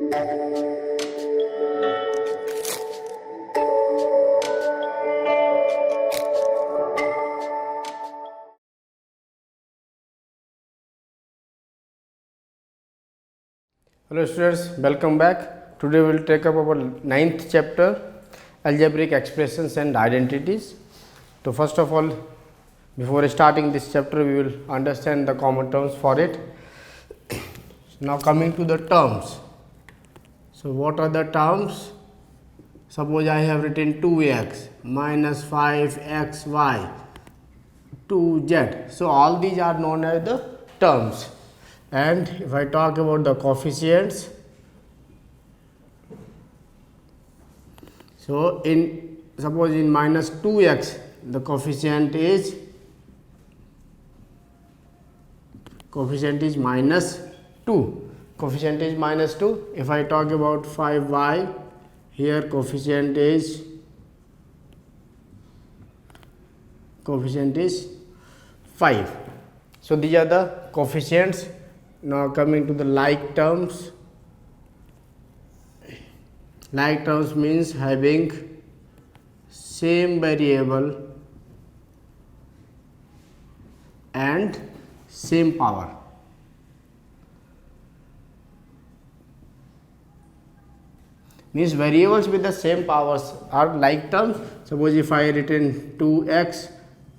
Hello students, welcome back. Today we will take up our 9th chapter, algebraic expressions and identities. So first of all, before starting this chapter, we will understand the common terms for it. Now coming to the terms. So what are the terms? Suppose I have written 2x minus 5xy 2z. So all these are known as the terms. And if I talk about the coefficients, so suppose in minus 2x the coefficient is minus 2. Coefficient is minus 2. If I talk about 5y, here coefficient is 5. So these are the coefficients. Now coming to the like terms. Like terms means having same variable and same power. Means variables with the same powers are like terms. Suppose if I written 2x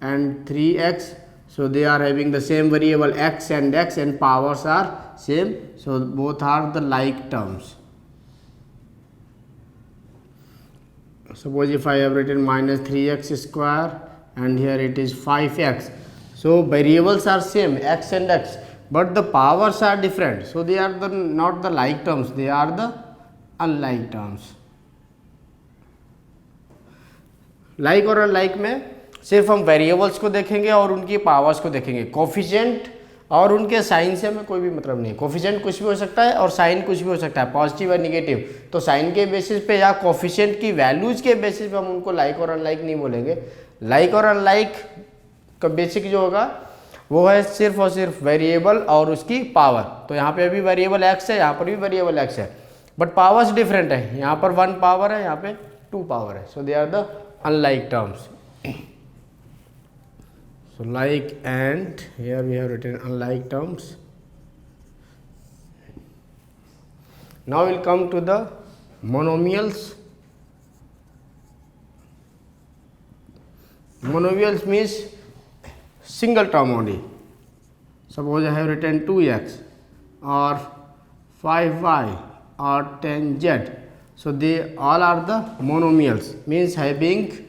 and 3x, so they are having the same variable x and powers are same, so both are the like terms. Suppose if I have written minus 3x square and here it is 5x, so variables are same x and x, but the powers are different, so they are not the like terms, they are the unlike terms. like और unlike में सिर्फ हम variables को देखेंगे और उनकी powers को देखेंगे. कोफिशिएंट और उनके साइन से हमें कोई भी मतलब नहीं है. कोफिशिएंट कुछ भी हो सकता है और साइन कुछ भी हो सकता है, पॉजिटिव या निगेटिव. तो साइन के बेसिस पे या कोफिशिएंट की वैल्यूज के बेसिस पे हम उनको लाइक और अनलाइक नहीं बोलेंगे. लाइक और अनलाइक का बेसिक जो होगा वो है सिर्फ और सिर्फ वेरिएबल और उसकी पावर. तो यहाँ पे भी वेरिएबल एक्स है, यहाँ पर भी वेरिएबल एक्स है, बट पावर्स डिफरेंट है. यहाँ पर 1 पावर है, यहाँ पे 2 पावर है. So they are the unlike terms. So like and here we have written unlike terms. Now we'll come to the monomials. Monomials means single term only. Suppose I have written 2x or 5y or 10z. So they all are the monomials, means having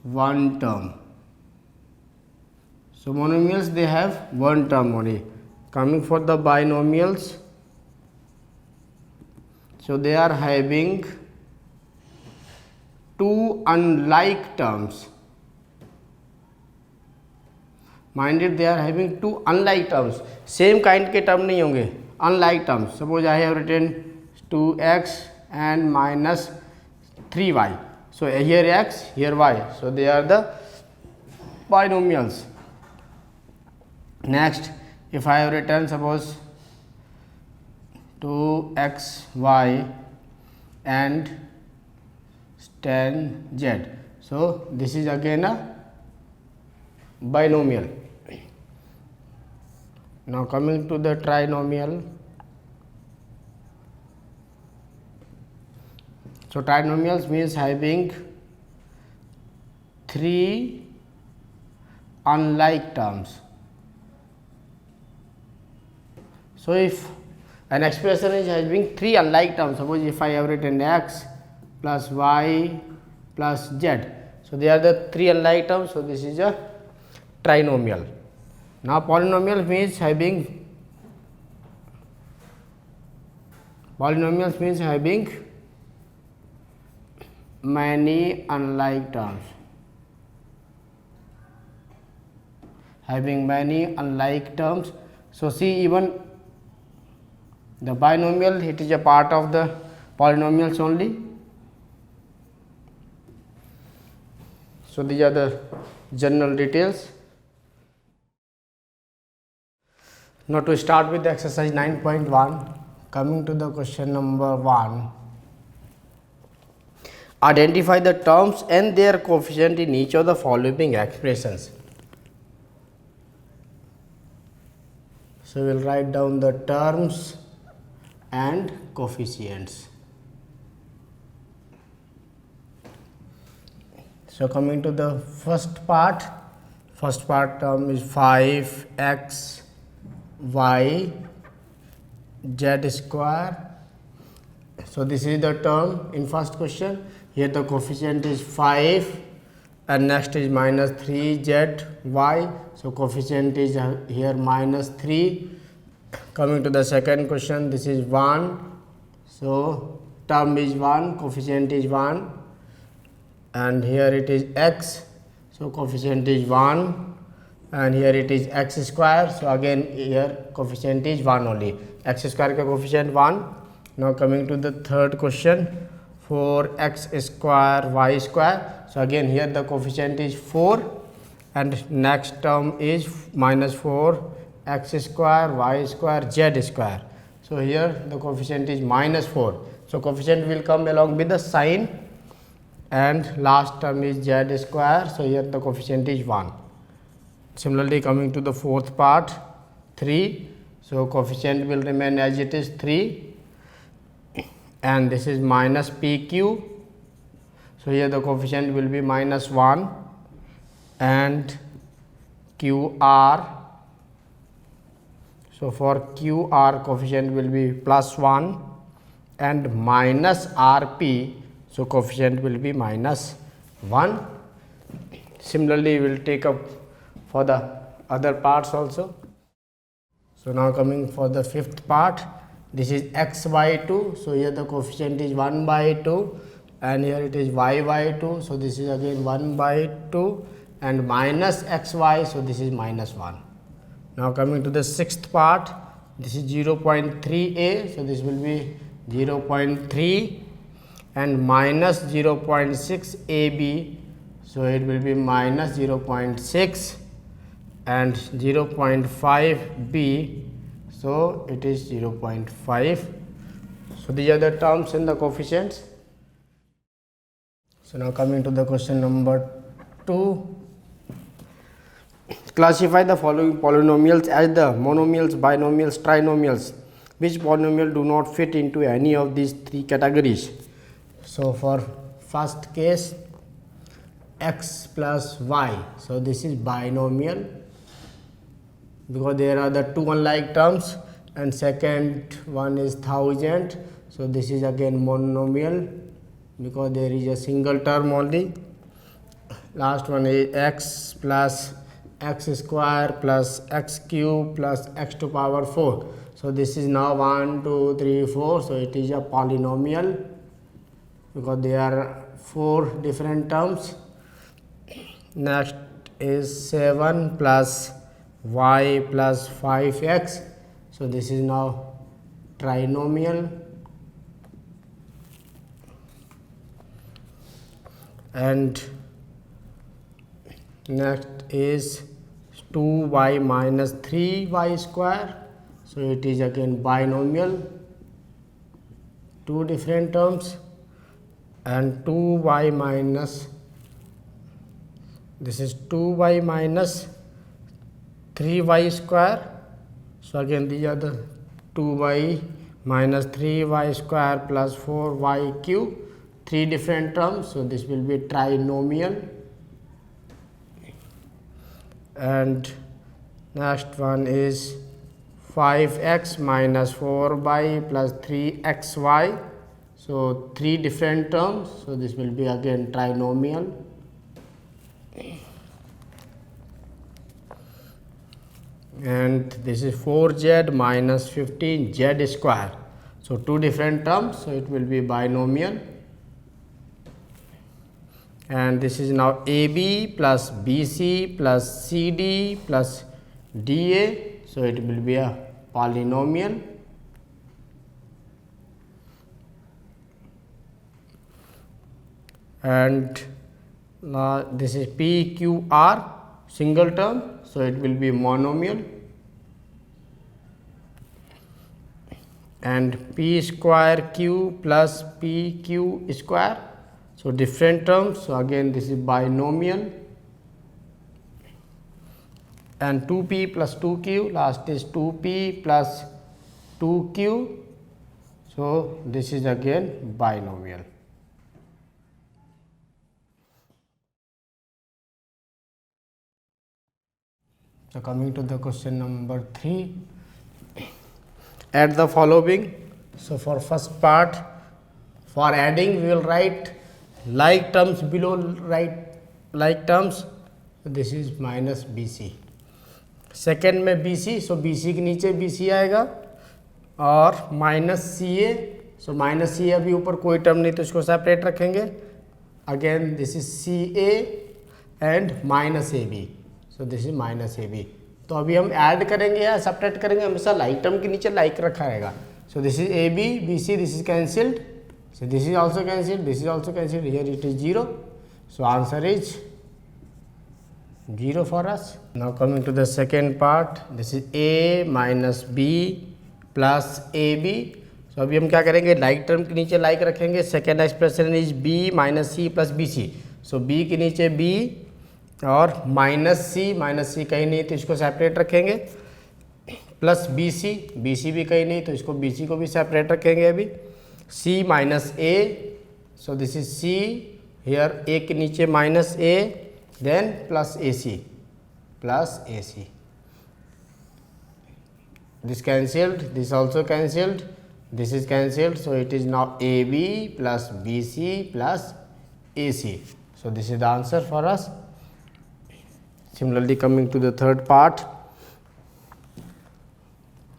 one term. So monomials, they have one term only. Coming for the binomials, so they are having two unlike terms. Mind it, they are having two unlike terms. Same kind के term नहीं होंगे, unlike terms. Suppose I have written 2x and minus 3y. So here x, here y. So they are the binomials. Next, if I have written suppose 2xy and 10z. So this is again a binomial. Now coming to the trinomial. So trinomials means having 3 unlike terms. So if an expression is having 3 unlike terms, suppose if I have written x plus y plus z, so they are the 3 unlike terms. So this is a trinomial. Now polynomial means having many unlike terms. Having many unlike terms. So see, even the binomial, it is a part of the polynomials only. So these are the general details. Now to start with the exercise 9.1, coming to the question number 1. Identify the terms and their coefficient in each of the following expressions. So we will write down the terms and coefficients. So coming to the first part term is 5x y z square. So this is the term in first question. Here the coefficient is 5 and next is minus 3z y. So coefficient is here minus 3. Coming to the second question, this is 1. So term is 1, coefficient is 1, and here it is x. So coefficient is 1, and here it is x square. So again here coefficient is 1 only. X square ka coefficient 1. Now coming to the third question, 4x square y square. So again here the coefficient is 4, and next term is minus 4 x square y square z square. So here the coefficient is minus 4. So coefficient will come along with the sign, and last term is z square. So here the coefficient is 1. Similarly coming to the fourth part, 3. So coefficient will remain as it is 3, and this is minus pq. So here the coefficient will be minus 1, and qr. So for qr coefficient will be plus 1, and minus rp. So coefficient will be minus 1. Similarly we will take up for the other parts also. So now coming for the fifth part, this is x by 2. So here the coefficient is 1 by 2, and here it is y by 2. So this is again 1 by 2, and minus xy. So this is minus 1. Now coming to the sixth part, this is 0.3a. So this will be 0.3, and minus 0.6 ab. So it will be minus 0.6, and 0.5 b. So it is 0.5. So these are the terms in the coefficients. So now coming to the question number 2. Classify the following polynomials as the monomials, binomials, trinomials. Which polynomial do not fit into any of these three categories? So for first case, x plus y. So this is binomial because there are the two unlike terms, and second one is 1000. So this is again monomial because there is a single term only. Last one is x plus x square plus x cube plus x to power 4. So this is now 1 2 3 4. So it is a polynomial because there are 4 different terms. Next is 7 plus y plus 5x. So this is now trinomial. And next is 2y minus 3y square. So it is again binomial, 2 different terms. And 2y minus, this is 2y minus 3y square. So again these are the 2y minus 3y square plus 4y cube, 3 different terms. So this will be trinomial. And next one is 5x minus 4y plus 3xy. So 3 different terms. So this will be again trinomial. And this is 4z minus 15z square. So 2 different terms. So it will be binomial. And this is now AB plus BC plus CD plus DA. So it will be a polynomial. And this is PQR, single term. So it will be monomial. and p square q plus pq square. So different terms. So again this is binomial, and 2p plus 2q, last is 2p plus 2q. So this is again binomial. So coming to the question number 3, add the following. So for first part, for adding we will write like terms below, write like terms. This is minus bc. Second में BC, सो BC के नीचे BC आएगा, और minus CA. So minus CA अभी ऊपर कोई term नहीं तो इसको सेपरेट रखेंगे. Again this is CA and minus AB. So this is minus AB. तो अभी हम ऐड करेंगे या सेपरेट करेंगे, हमेशा लाइक टर्म के नीचे लाइक रखा रहेगा. So this is AB, BC, this is cancelled. So this is also cancelled, this is also cancelled, here it is 0. So answer is 0 for us. Now coming to the second part, this is A minus B plus AB. So अभी हम क्या करेंगे, like term के नीचे like रखेंगे. Second expression is B minus C plus BC. So B के नीचे B और माइनस C कहीं नहीं तो इसको सेपरेट रखेंगे, प्लस BC भी कहीं नहीं तो इसको BC को भी सेपरेट रखेंगे. अभी C minus A. So this is C, here A के नीचे minus A, then plus AC, this cancelled, this also cancelled, this is cancelled. So it is now AB plus BC plus AC. So this is the answer for us. Similarly coming to the third part,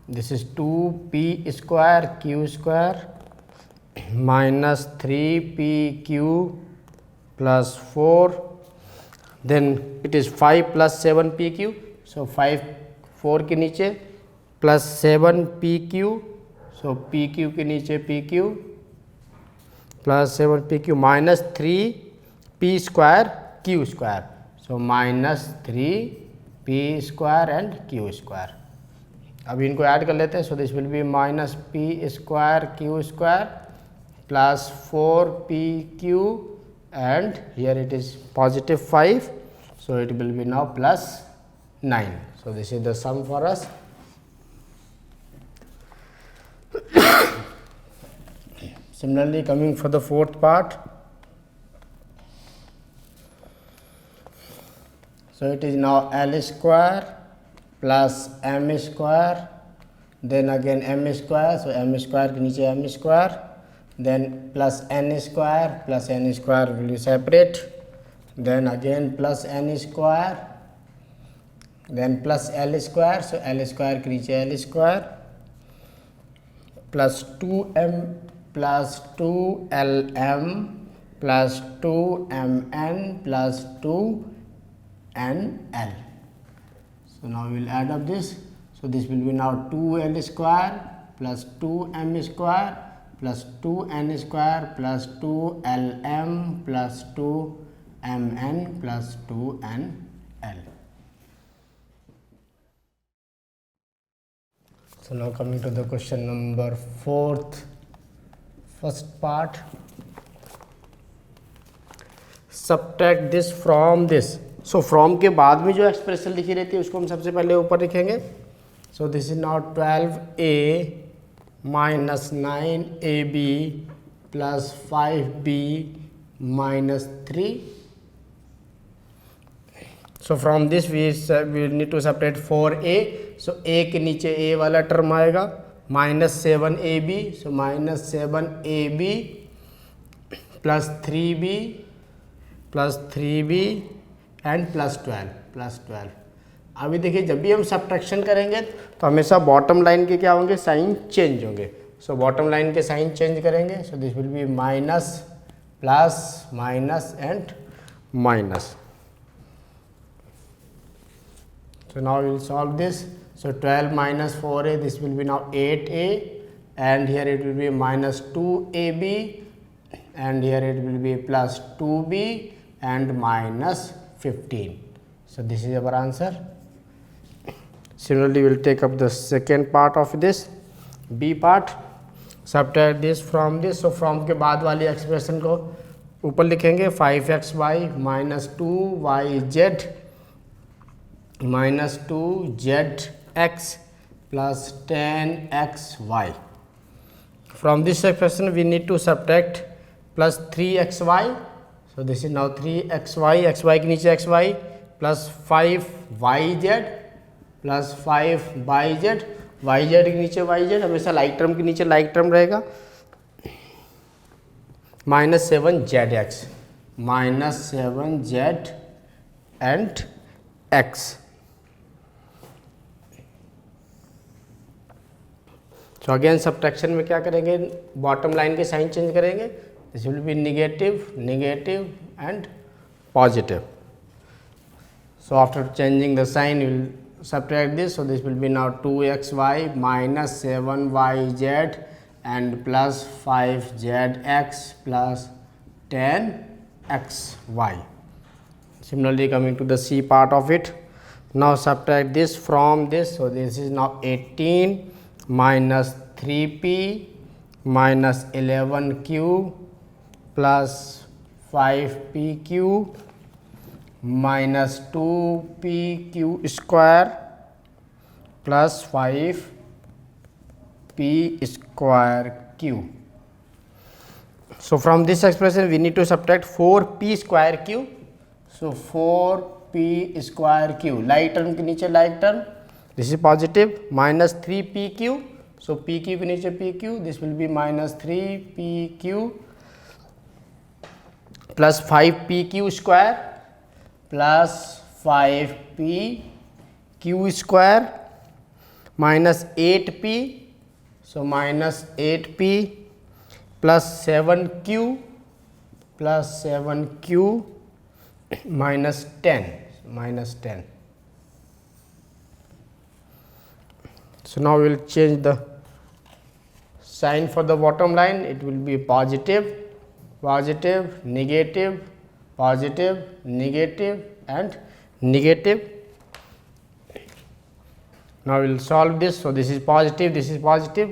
this is 2p square q square minus 3pq plus 4. Then it is 5 plus 7pq. So 5 4 के नीचे plus 7pq. So pq के नीचे pq plus 7pq minus 3p square q square. So minus 3p square and q square. अभी इनको add कर लेते हैं. So this will be minus p square q square plus 4pq, and here it is positive 5. So it will be now plus 9. So this is the sum for us. Similarly coming for the fourth part, so it is now L square plus M square, then again M square. So M square के नीचे M square, then plus N square will be separate, then again plus N square, then plus L square. So L square के नीचे L square plus 2M plus 2LM plus 2MN plus 2NL. So now we will add up this. So this will be now 2L square plus 2M square plus 2N square plus 2LM plus 2MN plus 2NL. So now coming to the question number 4th, first part, subtract this from this. So from के बाद में जो expression लिखी रहती है उसको हम सबसे पहले ऊपर लिखेंगे. So this is now 12a minus 9ab plus 5b minus 3. So from this we need to separate 4a. So a के नीचे a वाला टर्म आएगा, minus 7ab. So minus 7ab plus 3b and plus 12. अभी देखिए जब भी हम subtraction करेंगे तो हमेशा बॉटम लाइन के क्या होंगे, साइन चेंज होंगे. सो बॉटम लाइन के साइन चेंज करेंगे. So this will B minus plus minus and minus. So now we will solve this. So 12 minus 4a, this will be now 8a, and here it will be minus 2ab, and here it will be plus 2b and minus 15. So this is our answer. Similarly, we will take up the second part of this, B part. Subtract this from this, so from के बाद वाली expression को ऊपर लिखेंगे 5xy minus 2yz minus 2zx plus 10xy. From this expression we need to subtract plus 3xy. So this is now 3xy, xy के नीचे xy plus 5yz plus 5yz, yz के नीचे yz, हमेशा लाइक टर्म के नीचे like term रहेगा, minus 7zx, minus 7z and x. तो again subtraction में क्या करेंगे, बॉटम लाइन के साइन चेंज करेंगे. This will be negative, negative and positive. So after changing the sign you will subtract this, so this will be now 2xy minus 7yz and plus 5zx plus 10xy. Similarly, coming to the C part of it, now subtract this from this, so this is now 18 minus 3p minus 11q plus 5pq minus 2pq square plus 5p square q. So from this expression we need to subtract 4p square q. So 4p square q, like term के नीचे like term, this is positive, minus 3pq. So pq के नीचे pq, this will B minus 3pq plus 5pq square plus 5p Q square minus 8p, so minus 8p plus 7q plus 7q minus 10, minus 10. So now we will change the sign for the bottom line. It will be positive, positive, negative, positive, negative and negative. Now we will solve this. So this is positive, this is positive,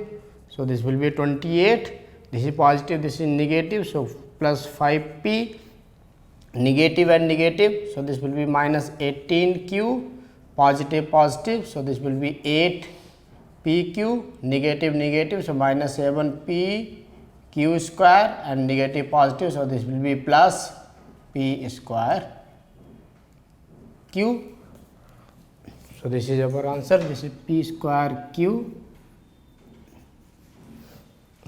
so this will be 28, this is positive, this is negative, so plus 5p, negative and negative, so this will be minus 18q, positive, positive, so this will be 8pq, negative, negative, so minus 7p q square and negative, positive, so this will be plus p square q. So this is our answer, this is p square q.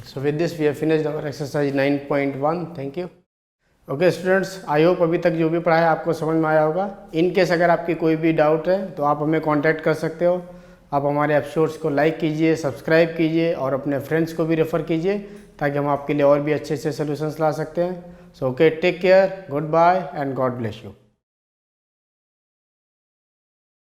So with this we have finished our exercise 9.1. Thank you. Okay students, I hope अभी तक जो भी पढ़ा है आपको समझ में आया होगा. इन केस अगर आपकी कोई भी डाउट है तो आप हमें कांटेक्ट कर सकते हो. आप हमारे एपिसोड्स को लाइक कीजिए, सब्सक्राइब कीजिए और अपने फ्रेंड्स को भी रेफ़र कीजिए ताकि हम आपके लिए और भी अच्छे अच्छे सोल्यूशंस ला सकते हैं. So okay, take care, goodbye and God bless you.